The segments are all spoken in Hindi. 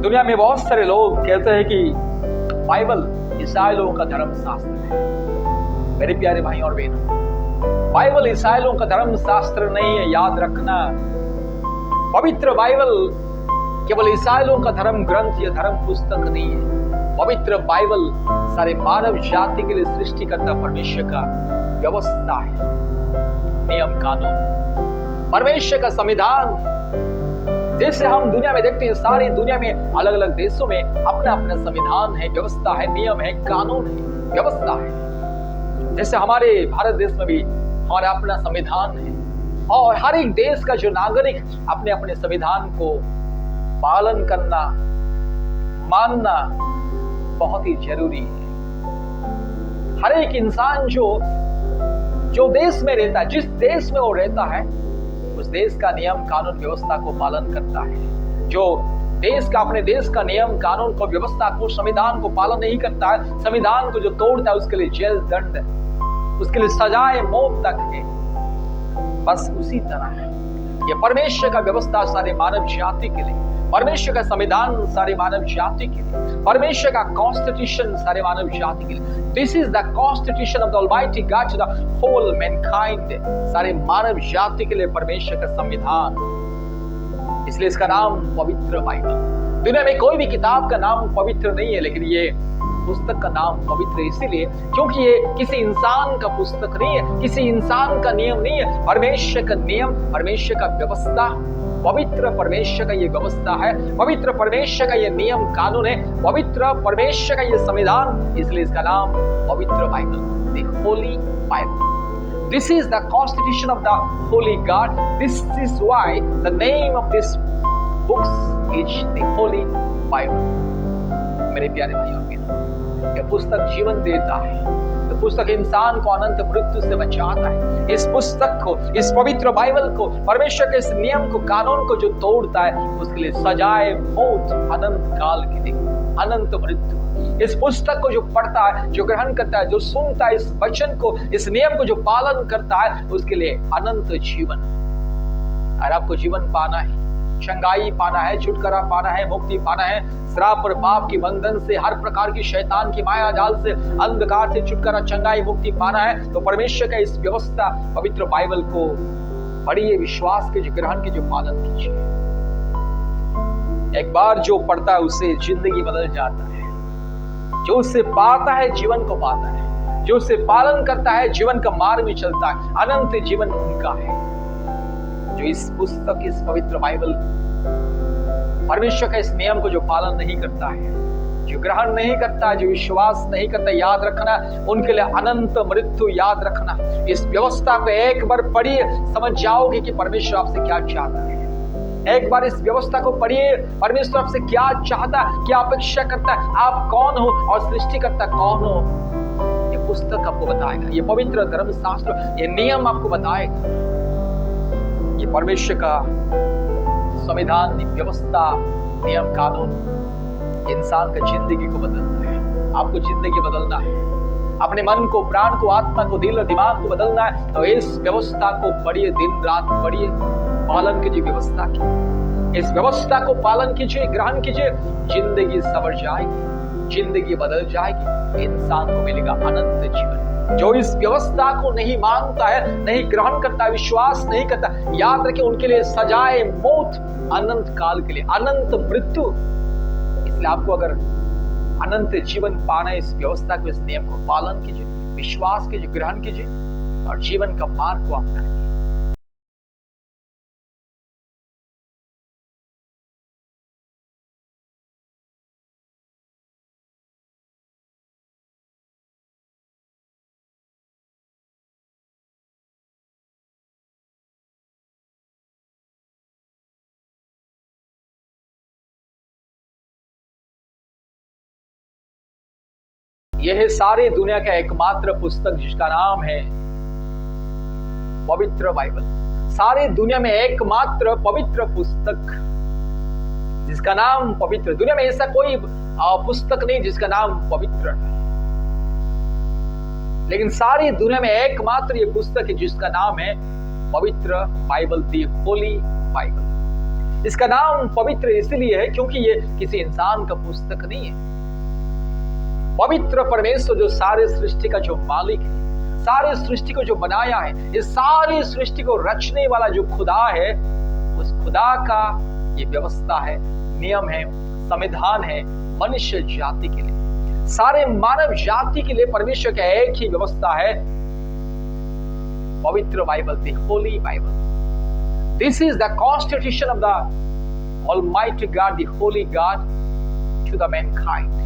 दुनिया में बहुत सारे लोग कहते हैं कि बाइबल ईसाई लोगों का धर्म शास्त्र है। मेरे प्यारे भाई और बहनों, बाइबल ईसाई लोगों का धर्म शास्त्र नहीं है। याद रखना, पवित्र बाइबल केवल ईसाई लोगों का धर्म ग्रंथ या धर्म पुस्तक नहीं है। पवित्र बाइबल सारे मानव जाति के लिए सृष्टिकर्ता परमेश्वर का व्यवस्था है, नियम कानून, परमेश्वर का संविधान। जैसे हम दुनिया में देखते हैं, सारी दुनिया में अलग अलग देशों में अपना अपना संविधान है, व्यवस्था है, नियम है, कानून है, व्यवस्था है। जैसे हमारे भारत देश में भी हमारा अपना संविधान है और हर एक देश का जो नागरिक अपने अपने संविधान को पालन करना, मानना बहुत ही जरूरी है। हर एक इंसान जो देश में रहता है, जिस देश में वो रहता है, उस देश का नियम कानून व्यवस्था को पालन करता है। जो देश का अपने देश का नियम कानून को, व्यवस्था को, संविधान को पालन नहीं करता है, संविधान को जो तोड़ता है, उसके लिए जेल दंड, उसके लिए सजाए मौत तक है। बस उसी तरह है ये परमेश्वर का व्यवस्था सारे मानव जाति के लिए, परमेश्वर का संविधान सारे मानव जाति के लिए, परमेश्वर का कॉन्स्टिट्यूशन सारे मानव जाति के लिए। This is the constitution of the almighty God to the whole mankind, सारे मानव जाति के लिए परमेश्वर का संविधान। इसलिए इसका नाम पवित्र बाइबल। दुनिया में कोई भी किताब का नाम पवित्र नहीं है, लेकिन ये पुस्तक का नाम पवित्र इसीलिए क्योंकि ये किसी इंसान का पुस्तक नहीं है, किसी इंसान का नियम नहीं है। परमेश्वर का नियम, परमेश्वर का व्यवस्था, पवित्र परमेश्वर का ये व्यवस्था है, पवित्र परमेश्वर का ये नियम कानून है, पवित्र परमेश्वर का ये संविधान। इसलिए इसका नाम पवित्र Bible, the holy Bible. This is the constitution of the holy God. This is why the name of this books is the holy Bible. मेरे प्यारे भाइयों और बहनों, यह पुस्तक जीवन देता है। यह पुस्तक इंसान को अनंत मृत्यु से बचाता है। इस पुस्तक को, इस पवित्र बाइबल को, परमेश्वर के इस नियम को, कानून को जो तोड़ता है, उसके लिए सजाए मौत, अनंत काल की दिन, अनंत मृत्यु। इस पुस्तक को जो पढ़ता है, जो ग्रहण करता है, जो सुनता है इस वचन को, इस नियम को जो पालन करता है, उसके लिए अनंत जीवन। और आपको जीवन पाना है, चंगाई पाना है, छुटकारा पाना है, मुक्ति पाना है, श्राप और पाप की बंधन से, हर प्रकार की शैतान की माया जाल से, अंधकार से छुटकारा, चंगाई, मुक्ति पाना है, तो परमेश्वर का इस व्यवस्था पवित्र बाइबल को पढ़िए, विश्वास के जो ग्रहण के जो पालन कीजिए। एक बार जो पढ़ता है उससे जिंदगी बदल जाता है। जो उससे पाता है जीवन को पाता है, जो उससे पालन करता है जीवन का मार्ग में चलता है, अनंत जीवन उनका है। जो इस पुस्तक, इस पवित्र बाइबल, परमेश्वर का इस नियम को जो पालन नहीं करता है, जो ग्रहण नहीं करता, जो विश्वास नहीं करता, याद रखना, उनके लिए अनंत मृत्यु। याद रखना, इस व्यवस्था को एक बार पढ़िए, समझ जाओगे कि परमेश्वर आपसे क्या चाहता है। एक बार इस व्यवस्था को पढ़िए, परमेश्वर आपसे क्या चाहता, क्या अपेक्षा करता है, आप कौन हो और सृष्टिकर्ता कौन हो, ये पुस्तक आपको बताएगा। ये पवित्र धर्म शास्त्र, ये नियम आपको बताएगा। ये परमेश्वर का संविधान, व्यवस्था, नियम कानून इंसान का जिंदगी को बदलना है। आपको जिंदगी बदलना है, अपने मन को, प्राण को, आत्मा को, दिल और दिमाग को बदलना है, तो इस व्यवस्था को पढ़िए, दिन रात पढ़िए, पालन कीजिए व्यवस्था की। इस व्यवस्था को पालन कीजिए, ग्रहण कीजिए, जिंदगी संवर जाएगी, जिंदगी बदल जाएगी, इंसान को मिलेगा अनंत जीवन। जो इस व्यवस्था को नहीं मानता है, नहीं ग्रहण करता, विश्वास नहीं करता, याद रखिए, उनके लिए सजाए मौत, अनंत काल के लिए, अनंत मृत्यु। इसलिए आपको अगर अनंत जीवन पाना है, इस व्यवस्था को, इस नियम को पालन कीजिए, विश्वास कीजिए, ग्रहण कीजिए और जीवन का मार्ग को अपनाइए। यह है सारे दुनिया का एकमात्र पुस्तक जिसका नाम है पवित्र बाइबल। सारे दुनिया में एकमात्र पवित्र पुस्तक जिसका नाम पवित्र। दुनिया में ऐसा कोई पुस्तक नहीं जिसका नाम पवित्र है, लेकिन सारी दुनिया में एकमात्र ये पुस्तक है जिसका नाम है पवित्र बाइबल, दी होली बाइबल। इसका नाम पवित्र इसलिए है क्योंकि ये किसी इंसान का पुस्तक नहीं है। पवित्र परमेश्वर जो सारे सृष्टि का जो मालिक है, सारे सृष्टि को जो बनाया है, इस सारी सृष्टि को रचने वाला जो खुदा है, उस खुदा का ये व्यवस्था है, नियम है, संविधान है मनुष्य जाति के लिए, सारे मानव जाति के लिए परमेश्वर का एक ही व्यवस्था है, पवित्र Bible, the holy Bible. This is the constitution of the almighty God, the holy God to the mankind.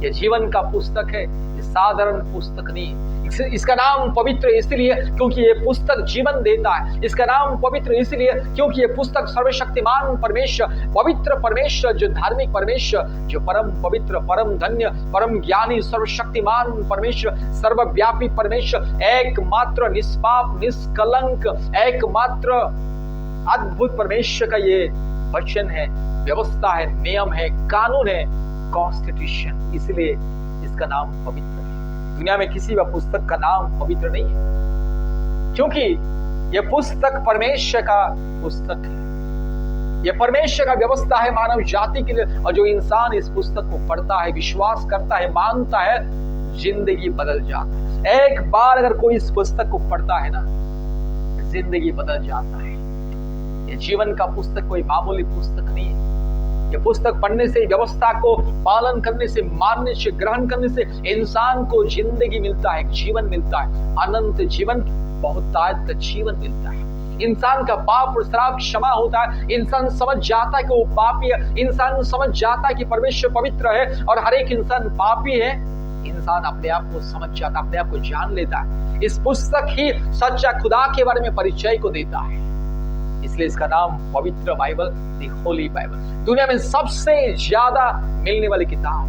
ये जीवन का पुस्तक है, ये साधारण पुस्तक नहीं है। इसका नाम पवित्र इसलिए क्योंकि ये पुस्तक जीवन देता है। इसका नाम पवित्र इसलिए क्योंकि ये पुस्तक सर्वशक्तिमान परमेश्वर, पवित्र परमेश्वर, जो धार्मिक परमेश्वर, जो परम पवित्र, परम धन्य, परम ज्ञानी, सर्वशक्तिमान परमेश्वर, सर्वव्यापी परमेश्वर, एकमात्र निष्पाप, निष्कलंक, एकमात्र अद्भुत परमेश्वर का ये वचन है, व्यवस्था है, नियम है, कानून है, कॉन्स्टिट्यूशन। इसलिए इसका नाम पवित्र है। दुनिया में किसी भी पुस्तक का नाम पवित्र नहीं है, क्योंकि यह पुस्तक परमेश्वर का पुस्तक है। यह परमेश्वर का व्यवस्था है मानव जाति के लिए, और जो इंसान इस पुस्तक को पढ़ता है, विश्वास करता है, मानता है, जिंदगी बदल जाता है। एक बार अगर कोई इस पुस्तक को पढ़ता है ना, जिंदगी बदल जाता है। यह जीवन का पुस्तक कोई मामूली पुस्तक नहीं है। ये पुस्तक पढ़ने से, व्यवस्था को पालन करने से, मानने से, ग्रहण करने से इंसान को जिंदगी मिलता है, जीवन मिलता है, अनंत जीवन, बहुतायत का जीवन मिलता है। इंसान का पाप और श्राप क्षमा होता है। इंसान समझ जाता है कि वो पापी है। इंसान समझ जाता है कि परमेश्वर पवित्र है और हर एक इंसान पापी है। इंसान अपने आप को समझ जाता, अपने आप को जान लेता है। इस पुस्तक ही सच्चा खुदा के बारे में परिचय को देता है। इसलिए इसका नाम पवित्र बाइबल, द होली बाइबल। दुनिया में सबसे ज्यादा मिलने वाली किताब,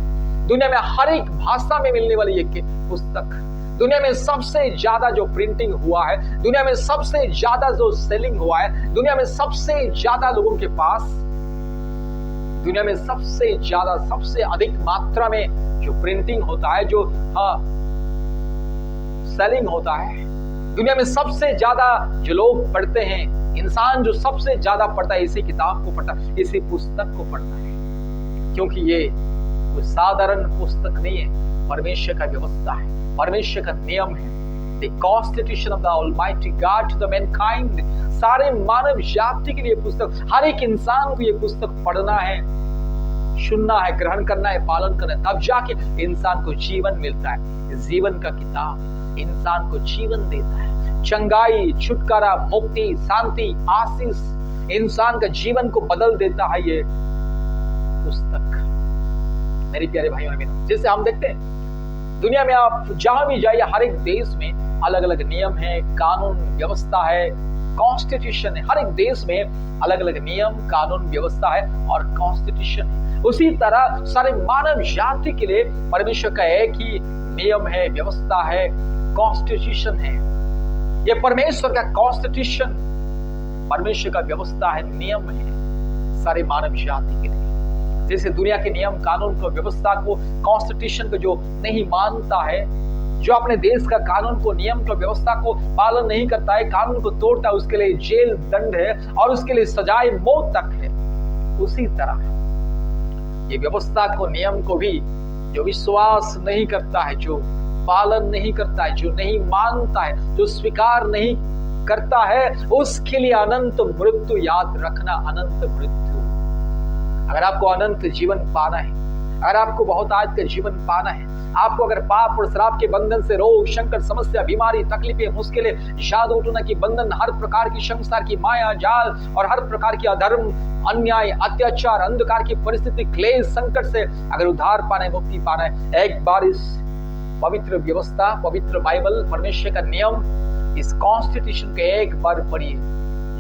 दुनिया में हर एक भाषा में मिलने वाली ये पुस्तक, दुनिया में सबसे ज्यादा जो प्रिंटिंग हुआ है, दुनिया में सबसे ज्यादा जो सेलिंग हुआ है, दुनिया में सबसे ज्यादा लोगों के पास, दुनिया में सबसे ज्यादा, सबसे अधिक मात्रा में जो प्रिंटिंग होता है, जो सेलिंग होता है, दुनिया में सबसे ज्यादा जो लोग पढ़ते हैं, इंसान जो सबसे ज्यादा पढ़ता है, इसी किताब को पढ़ता है, इसी पुस्तक को पढ़ता है, क्योंकि ये कोई साधारण पुस्तक नहीं है, परमेश्वर का व्यवस्था है, परमेश्वर का नियम है, the constitution of the almighty God to the mankind. सारे मानव जाति के लिए पुस्तक, हर एक इंसान को ये पुस्तक पढ़ना है, सुनना है, ग्रहण करना है, पालन करना है, तब जाके इंसान को जीवन मिलता है। जीवन का किताब इंसान को जीवन देता है, चंगाई, छुटकारा, मुक्ति, शांति, आशीष, इंसान का जीवन को बदल देता है ये पुस्तक। मेरे प्यारे भाइयों और बहनों, जैसे हम देखते हैं दुनिया में आप जहां भी जाइए, हर एक देश में अलग अलग नियम है, कानून, व्यवस्था है, कॉन्स्टिट्यूशन है। हर एक देश में अलग अलग नियम, कानून, व्यवस्था है और कॉन्स्टिट्यूशन है। उसी तरह सारे मानव जाति के लिए परमेश्वर का एक ही नियम है, व्यवस्था है, कॉन्स्टिट्यूशन है। ये परमेश्वर का कॉन्स्टिट्यूशन, परमेश्वर का व्यवस्था है, नियम है सारे मानव जाति के लिए। जैसे दुनिया के नियम, कानून को, व्यवस्था को, कॉन्स्टिट्यूशन को जो नहीं मानता है, जो अपने देश का कानून को, नियम को, व्यवस्था को पालन नहीं करता है, कानून को तोड़ता है, उसके लिए जेल दंड है और उसके लिए सजाए मौत तक है। उसी तरह ये व्यवस्था को, नियम को भी जो विश्वास नहीं करता है, जो पालन नहीं करता है, जो नहीं मानता है, जो स्वीकार नहीं करता है, उसके लिए अनंत मृत्यु। याद रखना, अनंत मृत्यु। अगर आपको अनंत जीवन पाना है, अगर आपको बहुतायत का जीवन पाना है, आपको अगर पाप और श्राप के बंधन से, रोग, संकट, समस्या, बीमारी, तकलीफें, मुश्किलें, जादू टोना की बंधन, हर प्रकार की संसार की माया जाल और हर प्रकार की अधर्म, अन्याय, अत्याचार, अंधकार की परिस्थिति, क्लेश, संकट से अगर उद्धार पाना है, मुक्ति पाना है, एक बार इस पवित्र व्यवस्था, पवित्र बाइबल, परमेश्वर का नियम, इस कॉन्स्टिट्यूशन के एक बार पढ़िए,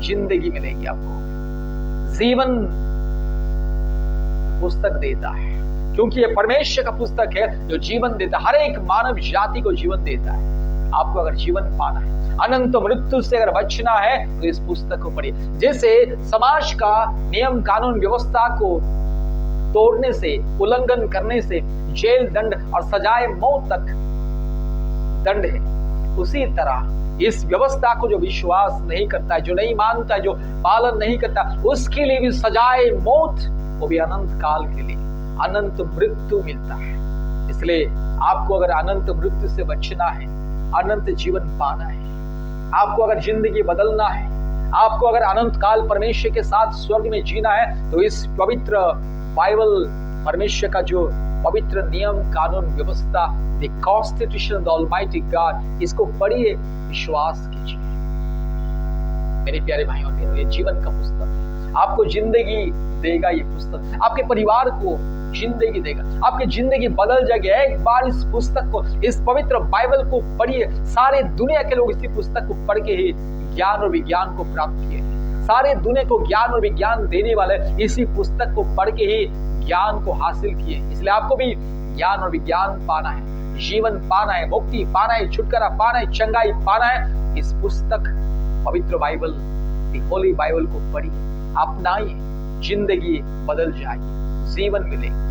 जिंदगी मिलेगी आपको। जीवन पुस्तक देता है, क्योंकि ये परमेश्वर का पुस्तक है जो जीवन देता है, हर एक मानव जाति को जीवन देता है। आपको अगर जीवन पाना है, अनंत मृत्यु से अगर बचना है, तो इस पुस्तक को पढ़िए। जैसे समाज का नियम, कानून, व्यवस्था को तोड़ने से, उल्लंघन करने से जेल दंड और सजाए मौत तक दंड है, उसी तरह इस व्यवस्था को जो विश्वास नहीं करता है, जो नहीं मानता है, जो पालन नहीं करता, उसके लिए भी सजाए मौत, वो भी अनंत काल के लिए अनंत मृत्यु मिलता है। इसलिए आपको अगर अनंत मृत्यु से बचना है, अनंत जीवन पाना है, आपको अगर जिंदगी बदलना है, आपको अगर अनंत काल परमेश्वर के साथ स्वर्ग में जीना है, तो इस पवित्र बाइबल, परमेश्वर का जो पवित्र नियम कानून व्यवस्था, the constitution of the almighty God, इसको पढ़िए, विश्वास कीजिए। मेरे प्यारे भाइयों और बहनों, ये जीवन का पुस्तक है, आपको जिंदगी देगा। ये पुस्तक आपके परिवार को जिंदगी देगा, आपकी जिंदगी बदल जाएगी। एक बार इस पुस्तक को, इस पवित्र बाइबल को पढ़िए। सारे दुनिया के लोग इसी पुस्तक को पढ़ के ही ज्ञान और विज्ञान को प्राप्त किए। सारे दुनिया को ज्ञान और विज्ञान देने वाले इसी पुस्तक को पढ़ के ही ज्ञान को हासिल किए। इसलिए आपको भी ज्ञान और विज्ञान पाना है, जीवन पाना है, मुक्ति पाना है, छुटकारा पाना है, चंगाई पाना है। इस पुस्तक पवित्र बाइबल, द होली बाइबल को पढ़िए, अपनाइए, जिंदगी बदल जाएगी, जीवन मिलेगी।